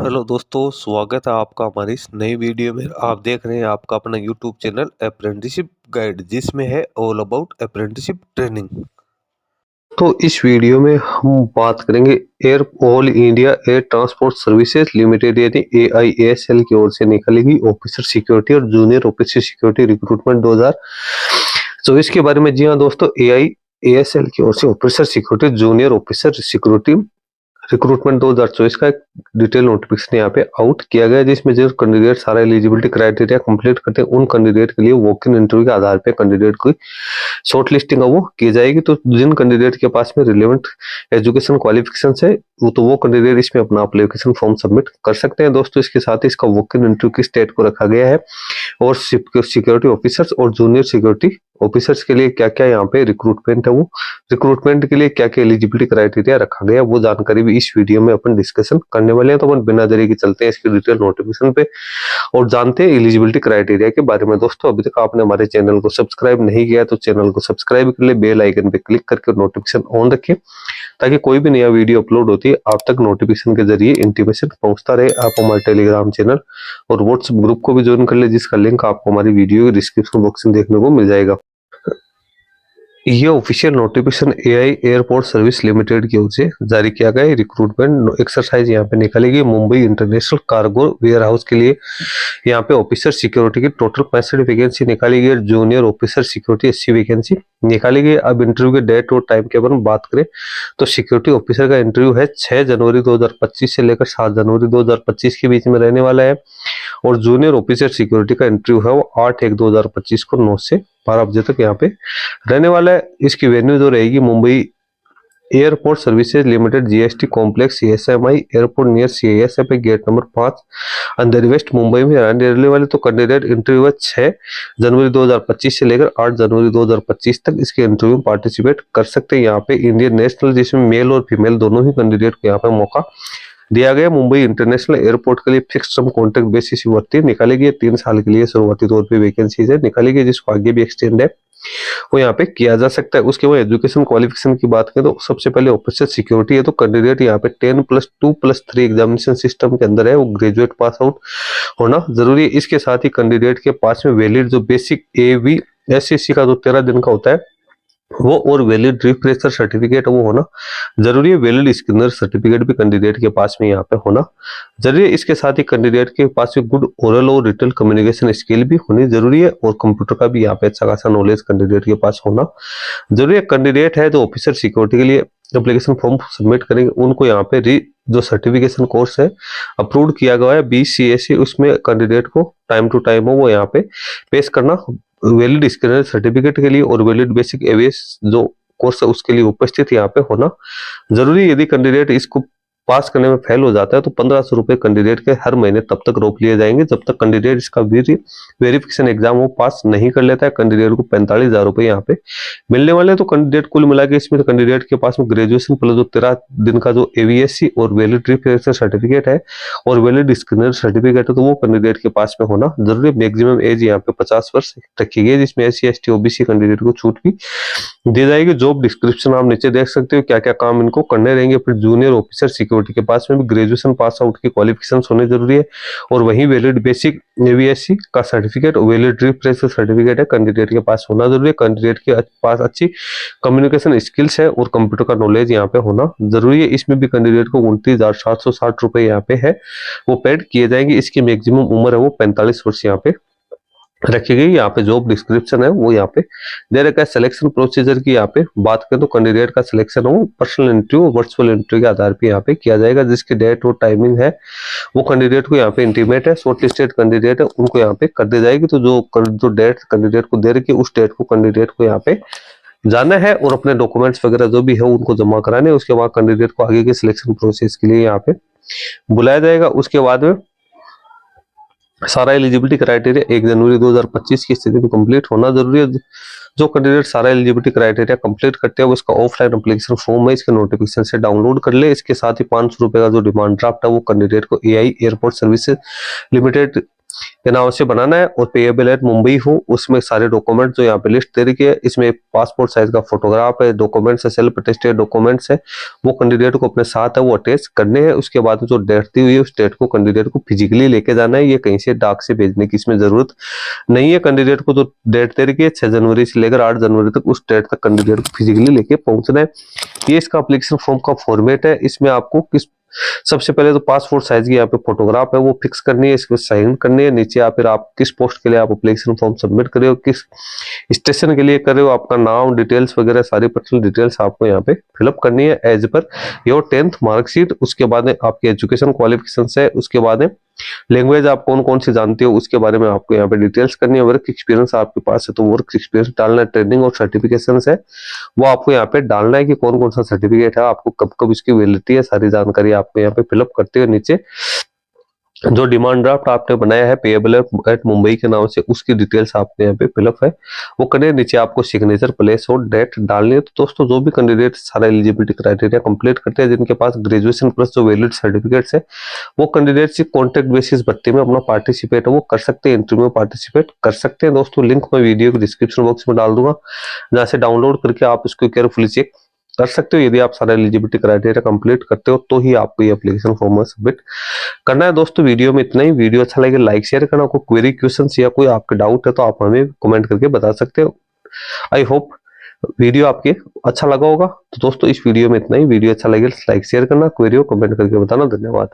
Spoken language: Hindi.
हेलो दोस्तों, स्वागत है आपका हमारी इस नई वीडियो में। आप देख रहे हैं आपका अपना यूट्यूब चैनल अप्रेंटिसशिप गाइड, जिसमें है ऑल अबाउट अप्रेंटिसशिप ट्रेनिंग। तो इस वीडियो में हम बात करेंगे air all India air transport services limited यानी AIASL की ओर से निकाली गई ऑफिसर सिक्योरिटी और जूनियर ऑफिसर सिक्योरिटी रिक्रूटमेंट 2024 के बारे में। जी हाँ दोस्तों, AIASL की ओर से officer security junior officer security recruitment 2024 का एक डिटेल नोटिफिकेशन यहाँ पे आउट किया गया, जिसमें जो कैंडिडेट सारा एलिजिबिलिटी क्राइटेरिया कंप्लीट करते हैं उन कैंडिडेट के लिए वॉक इन इंटरव्यू के आधार पे कैंडिडेट की शॉर्ट लिस्टिंग वो की जाएगी। तो जिन कैंडिडेट के पास में रिलेवेंट एजुकेशन क्वालिफिकेशन है तो वो कैंडिडेट इसमें अपना एप्लीकेशन फॉर्म सबमिट कर सकते हैं। दोस्तों, इसके साथ ही इसका वॉक इन इंटरव्यू की डेट को रखा गया है और सिक्योरिटी ऑफिसर्स और जूनियर सिक्योरिटी ऑफिसर्स के लिए क्या क्या यहाँ पे रिक्रूटमेंट है, वो रिक्रूटमेंट के लिए क्या क्या एलिजिबिलिटी क्राइटेरिया रखा गया, वो जानकारी भी इस वीडियो में अपन डिस्कशन करने वाले हैं। तो अपन बिना देरी के चलते हैं इसके डिटेल नोटिफिकेशन पे और जानते हैं एलिजिबिलिटी क्राइटेरिया के बारे में। दोस्तों, अभी तक आपने हमारे चैनल को सब्सक्राइब नहीं किया तो चैनल को सब्सक्राइब कर ले, बेल आइकन पे क्लिक करके नोटिफिकेशन ऑन रखें ताकि कोई भी नया वीडियो अपलोड होती है आप तक नोटिफिकेशन के जरिए इंटीमेशन पहुंचता रहे। आप हमारे टेलीग्राम चैनल और व्हाट्सएप ग्रुप को भी ज्वाइन कर ले, जिसका लिंक आपको हमारी वीडियो के डिस्क्रिप्शन बॉक्स में देखने को मिल जाएगा। ये official notification AI airport service limited की ओर से जारी किया गया है। रिक्रूटमेंट एक्सरसाइज यहाँ पे निकाली गई Mumbai international cargo warehouse के लिए। यहाँ पे ऑफिसर सिक्योरिटी की टोटल 65 वैकेंसी निकाली गई, जूनियर ऑफिसर सिक्योरिटी 80 वैकेंसी निकाली गई। अब इंटरव्यू के डेट और टाइम के बारे में बात करें तो सिक्योरिटी ऑफिसर का इंटरव्यू है 6 जनवरी 2025 से लेकर 7 जनवरी 2025 के बीच में रहने वाला है और जूनियर ऑफिसर सिक्योरिटी का इंटरव्यू है वो 8/1/2025 को 9 से 12 बजे तक यहाँ पे रहने वाला है। इसकी वेन्यू जो रहेगी Mumbai airport services limited GST complex CSMI airport near CISF gate number 5 Andheri west Mumbai में रहने वाले। तो कैंडिडेट इंटरव्यू है 6 जनवरी 2025 से लेकर 8 जनवरी 2025 तक इसके इंटरव्यू में पार्टिसिपेट कर सकते हैं। यहाँ पे इंडियन नेशनल जिसमें मेल और फीमेल दोनों ही कैंडिडेट को यहाँ पे मौका दिया गया। मुंबई इंटरनेशनल एयरपोर्ट के लिए फिक्स टर्म कॉन्ट्रैक्ट बेसिस भर्ती निकाली गई 3 साल के लिए शुरुआती तौर पे वैकेंसीज है निकाली गई, जिसको आगे भी एक्सटेंड है वो यहाँ पे किया जा सकता है। उसके बाद एजुकेशन क्वालिफिकेशन की बात करें तो सबसे पहले ऑफिसर सिक्योरिटी है तो कैंडिडेट यहाँ पे 10+2+3 एग्जामिनेशन सिस्टम के अंदर है वो ग्रेजुएट पास आउट होना जरूरी है। इसके साथ ही कैंडिडेट के पास में वैलिड जो बेसिक AVSCC का जो 13 दिन का होता है वो और वैलिड रिफ्रेशर सर्टिफिकेट वो होना जरूरी है। वैलिड स्किनर सर्टिफिकेट भी कैंडिडेट के पास में यहाँ पे होना जरूरी है। इसके साथ ही कैंडिडेट के पास में गुड ओरल और रिटन कम्युनिकेशन स्किल भी होनी जरूरी है और कंप्यूटर का भी यहाँ पे अच्छा खासा नॉलेज कैंडिडेट के पास होना जरूरी है। कैंडिडेट है जो ऑफिसर सिक्योरिटी के लिए एप्लीकेशन फॉर्म सबमिट करेंगे उनको यहाँ पे जो सर्टिफिकेशन कोर्स है अप्रूव किया गया है BCSC, उसमें कैंडिडेट को टाइम टू टाइम वो यहाँ पे पेश करना वैलिड स्किनर सर्टिफिकेट के लिए और वैलिड बेसिक एवीएस जो कोर्स है उसके लिए उपस्थित यहाँ पे होना जरूरी है। यदि कैंडिडेट इसको पास करने में फेल हो जाता है तो 1500 रुपए कैंडिडेट के हर महीने तब तक रोक लिए जाएंगे जब तक कैंडिडेट इसका वेरिफिकेशन एग्जाम वो पास नहीं कर लेता है। कैंडिडेट को 45,000 रुपए यहाँ पे मिलने वाले हैं। तो कैंडिडेट कुल मिला के इसमें कैंडिडेट के पास में ग्रेजुएशन प्लस जो 13 दिन का जो AVSC और वैलिड रिफ्रेशर सर्टिफिकेट है और वैलिड स्किनर सर्टिफिकेट है तो वो कैंडिडेट के पास में होना जरूरी है। मैक्सिमम एज यहाँ पे 50 वर्ष रखी गई है, जिसमें SC ST OBC कैंडिडेट को छूट भी दी जाएगी। जॉब डिस्क्रिप्शन आप नीचे देख सकते हो क्या क्या काम इनको करने रहेंगे। फिर जूनियर ऑफिसर सिक्योरिटी के पास में भी ग्रेजुएशन पास आउट की क्वालिफिकेशन होनी जरूरी है और वहीं वैलिड बेसिक AVSC का सर्टिफिकेट और वैलिड रिफ्रेशर सर्टिफिकेट है कैंडिडेट के पास होना जरूरी है। कैंडिडेट के पास अच्छी कम्युनिकेशन स्किल्स है और कंप्यूटर का नॉलेज यहाँ पे होना जरूरी है। इसमें भी कैंडिडेट को 29,760 रुपए यहाँ पे है वो पेड किए जाएंगे। इसकी मैक्सिमम उम्र है वो 45 वर्ष यहाँ पे रखी गई। यहाँ पे जॉब डिस्क्रिप्शन है वो यहाँ पे दे रखा है। सिलेक्शन प्रोसीजर की यहाँ पे बात करें तो कैंडिडेट का सिलेक्शन हो पर्सनल इंटरव्यू वर्चुअल इंटरव्यू के आधार पे यहाँ पे किया जाएगा, जिसकी डेट और टाइमिंग है वो कैंडिडेट को यहाँ पे इंटीमेट है। शॉर्टलिस्टेड कैंडिडेट है उनको यहाँ पे कर दी जाएगी। तो जो डेट कैंडिडेट को दे रखी है उस डेट को कैंडिडेट को यहाँ पे जाना है और अपने डॉक्यूमेंट्स वगैरह जो भी है उनको जमा कराने। उसके बाद कैंडिडेट को आगे के सिलेक्शन प्रोसेस के लिए यहाँ पे बुलाया जाएगा। उसके बाद में सारा एलिजिबिलिटी क्राइटेरिया 1 जनवरी 2025 की स्थिति में कंप्लीट होना जरूरी है। जो कैंडिडेट सारा एलिजिबिलिटी क्राइटेरिया कंप्लीट करते हैं वो इसका ऑफलाइन एप्लीकेशन फॉर्म है इसके नोटिफिकेशन से डाउनलोड कर ले। इसके साथ ही 500 रुपए का जो डिमांड ड्राफ्ट है वो कैंडिडेट को AI एयरपोर्ट सर्विसेज लिमिटेड के नाम से बनाना है और पेएबल एट मुंबई हूँ, उसमें सारे डॉक्यूमेंट जो यहाँ पे लिस्ट दे रखी है, इसमें पासपोर्ट साइज का फोटोग्राफ है, डॉक्यूमेंट्स है, सेल्फ अटेस्टेड डॉक्यूमेंट्स है, वो कैंडिडेट को अपने साथ है वो अटैच करने हैं। उसके बाद जो डेट दी हुई है उस डेट को कैंडिडेट को फिजिकली लेके जाना है, ये कहीं से डाक से भेजने की इसमें जरूरत नहीं है। कैंडिडेट को जो डेट दे रखी है 6 जनवरी से लेकर 8 जनवरी तक, उस डेट तक कैंडिडेट को फिजिकली लेके पहुंचना है। ये इसका एप्लीकेशन फॉर्म का फॉर्मेट है। इसमें आपको किस सबसे पहले तो पासपोर्ट साइज की यहाँ पे फोटोग्राफ है वो फिक्स करनी है, इसको साइन करनी है। नीचे या फिर आप किस पोस्ट के लिए आप एप्लीकेशन फॉर्म सबमिट कर रहे हो, किस स्टेशन के लिए कर रहे हो, आपका नाम डिटेल्स वगैरह सारी पर्सनल डिटेल्स आपको यहाँ पे फिलअप करनी है as per your 10th marksheet. उसके बाद आपकी एजुकेशन क्वालिफिकेशन है, उसके बाद लैंग्वेज आप कौन कौन सी जानते हो उसके बारे में आपको यहाँ पे डिटेल्स करनी है। वर्क एक्सपीरियंस आपके पास है तो वर्क एक्सपीरियंस डालना है। ट्रेनिंग और सर्टिफिकेशन है वो आपको यहाँ पे डालना है कि कौन कौन सा सर्टिफिकेट है, आपको कब कब इसकी वैलिडिटी है, सारी जानकारी आपको यहाँ पे फिलअप करते हुए नीचे जो डिमांड ड्राफ्ट आपने बनाया है पेएबल एट मुंबई के नाम से, उसकी डिटेल्स आपको यहाँ पे फिलअप है वो करने। नीचे आपको सिग्नेचर प्लेस और डेट डालनी है। तो दोस्तों जो भी कैंडिडेट सारा एलिजिबिलिटी क्राइटेरिया कंप्लीट करते हैं, जिनके पास ग्रेजुएशन प्लस जो वैलिड सर्टिफिकेट्स है, वो कैंडिडेट से कॉन्ट्रैक्ट बेसिस भर्ती में अपना पार्टिसिपेट है वो कर सकते हैं, इंटरव्यू में पार्टिसिपेट कर सकते हैं। दोस्तों लिंक मैं वीडियो के डिस्क्रिप्शन बॉक्स में डाल दूंगा, जहाँ से डाउनलोड करके आप इसको केयरफुली चेक कर सकते हो। यदि आप सारा एलिजिबिलिटी क्राइटेरिया कंप्लीट करते हो तो ही आपको ये एप्लीकेशन फॉर्म में सबमिट करना है। दोस्तों वीडियो में इतना ही। वीडियो अच्छा लगे लाइक शेयर करना। कोई क्वेरी क्वेश्चन या कोई आपके डाउट है तो आप हमें कमेंट करके बता सकते हो। आई होप वीडियो आपके अच्छा लगा होगा। तो दोस्तों इस वीडियो में इतना ही। वीडियो अच्छा लगे लाइक शेयर करना, क्वेरी को कमेंट करके बताना। धन्यवाद।